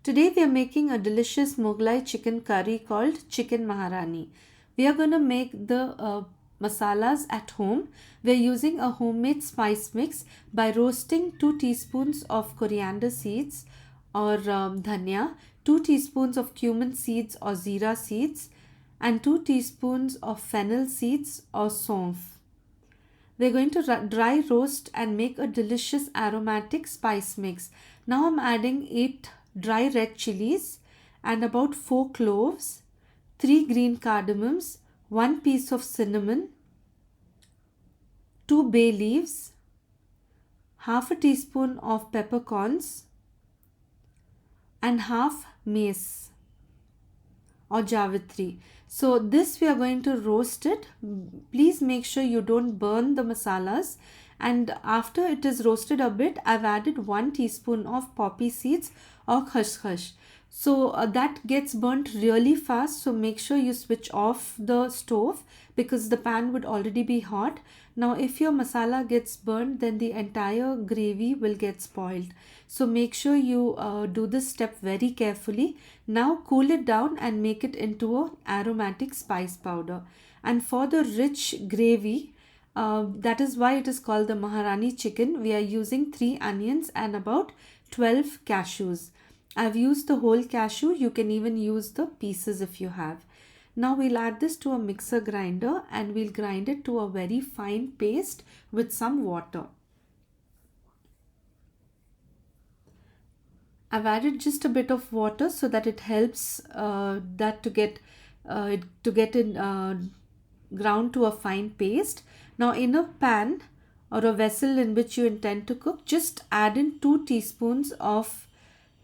Today we are making a delicious Mughlai chicken curry called Chicken Maharani. We are going to make the masalas at home. We are using a homemade spice mix by roasting 2 teaspoons of coriander seeds or dhania, 2 teaspoons of cumin seeds or zira seeds, and 2 teaspoons of fennel seeds or saunf. We're going to dry roast and make a delicious aromatic spice mix. Now I'm adding 8 dry red chilies and about 4 cloves, 3 green cardamoms, 1 piece of cinnamon, 2 bay leaves, half a teaspoon of peppercorns and half mace or javitri. So this we are going to roast it. Please make sure you don't burn the masalas. And after it is roasted a bit, I've added 1 teaspoon of poppy seeds or khashkhash. So that gets burnt really fast. So make sure you switch off the stove because the pan would already be hot. Now if your masala gets burnt, then the entire gravy will get spoiled. So make sure you do this step very carefully. Now cool it down and make it into an aromatic spice powder. And for the rich gravy, that is why it is called the Maharani chicken. We are using 3 onions and about 12 cashews. I've used the whole cashew. You can even use the pieces if you have. Now we'll add this to a mixer grinder and we'll grind it to a very fine paste with some water. I've added just a bit of water so that it helps that to get ground to a fine paste. Now in a pan or a vessel in which you intend to cook, just add in 2 teaspoons of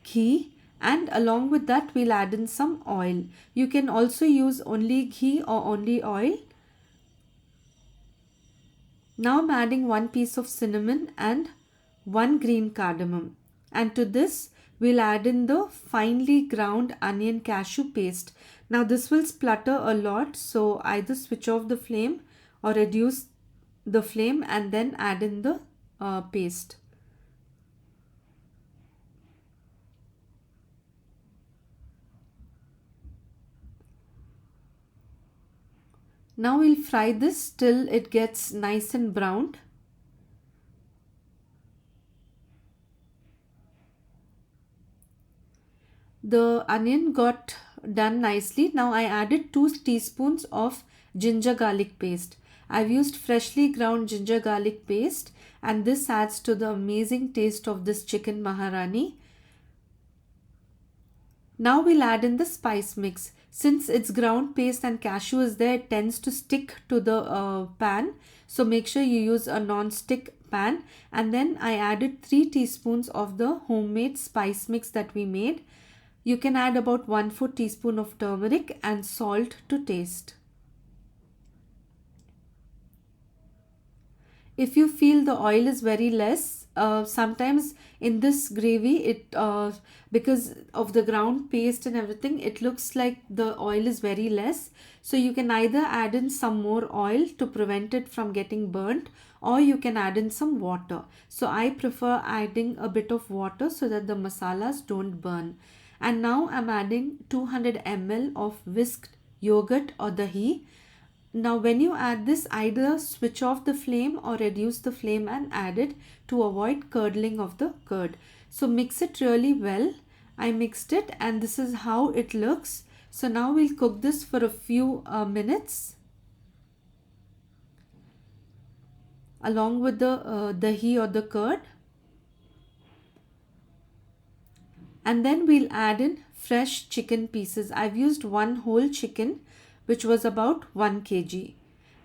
ghee, and along with that we'll add in some oil. You can also use only ghee or only oil. Now I'm adding 1 piece of cinnamon and 1 green cardamom, and to this we'll add in the finely ground onion cashew paste. Now this will splutter a lot, so either switch off the flame or reduce the flame and then add in the paste. Now we'll fry this till it gets nice and browned. The onion got done nicely. Now I added 2 teaspoons of ginger garlic paste. I've used freshly ground ginger garlic paste, and this adds to the amazing taste of this chicken Maharani. Now we'll add in the spice mix. Since it's ground paste and cashew is there, it tends to stick to the pan. So make sure you use a non-stick pan. And then I added 3 teaspoons of the homemade spice mix that we made. You can add about 1/4 teaspoon of turmeric and salt to taste. If you feel the oil is very less, sometimes in this gravy it because of the ground paste and everything, it looks like the oil is very less. So you can either add in some more oil to prevent it from getting burnt, or you can add in some water. So I prefer adding a bit of water so that the masalas don't burn. And now I'm adding 200 ml of whisked yogurt or dahi. Now when you add this, either switch off the flame or reduce the flame and add it to avoid curdling of the curd. So mix it really well. I mixed it and this is how it looks. So now we'll cook this for a few minutes along with the dahi or the curd. And then we'll add in fresh chicken pieces. I've used 1 whole chicken, which was about 1 kg.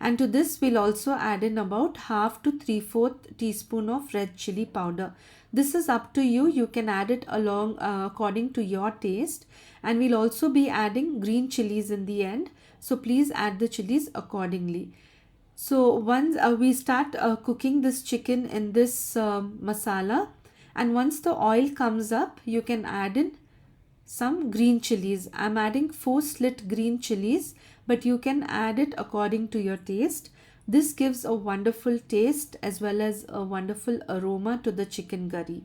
And to this we'll also add in about half to 3/4 teaspoon of red chili powder. This is up to you. You can add it along according to your taste. And we'll also be adding green chilies in the end. So please add the chilies accordingly. So once we start cooking this chicken in this masala, and once the oil comes up, you can add in some green chilies. I'm adding 4 slit green chilies, but you can add it according to your taste. This gives a wonderful taste as well as a wonderful aroma to the chicken curry.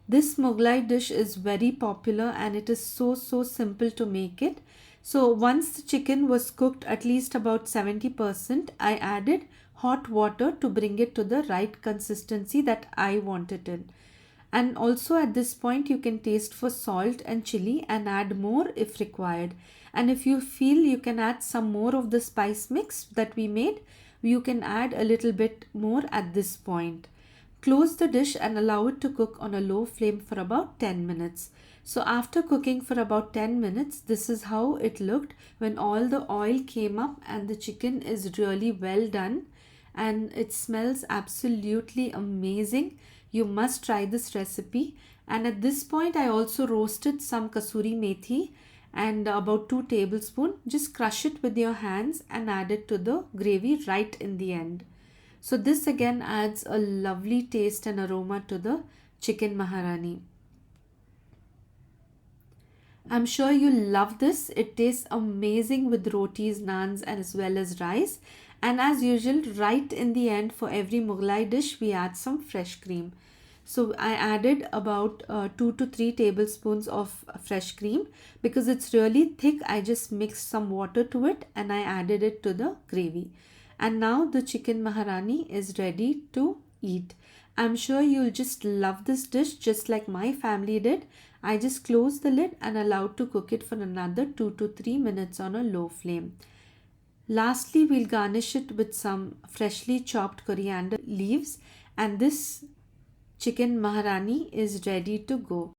This Mughlai dish is very popular and it is so simple to make it. So once the chicken was cooked at least about 70%, I added hot water to bring it to the right consistency that I want it in. And also at this point you can taste for salt and chili and add more if required. And if you feel you can add some more of the spice mix that we made, you can add a little bit more at this point. Close the dish and allow it to cook on a low flame for about 10 minutes. So after cooking for about 10 minutes, this is how it looked when all the oil came up and the chicken is really well done and it smells absolutely amazing. You must try this recipe. And at this point I also roasted some kasuri methi and about 2 tablespoons. Just crush it with your hands and add it to the gravy right in the end. So this again adds a lovely taste and aroma to the chicken Maharani. I'm sure you love this. It tastes amazing with rotis, naans and as well as rice. And as usual, right in the end for every Mughlai dish, we add some fresh cream. So I added about 2 to 3 tablespoons of fresh cream. Because it's really thick, I just mixed some water to it and I added it to the gravy. And now the chicken Maharani is ready to eat. I'm sure you'll just love this dish just like my family did. I just closed the lid and allowed to cook it for another 2 to 3 minutes on a low flame. Lastly, we'll garnish it with some freshly chopped coriander leaves and this chicken Maharani is ready to go.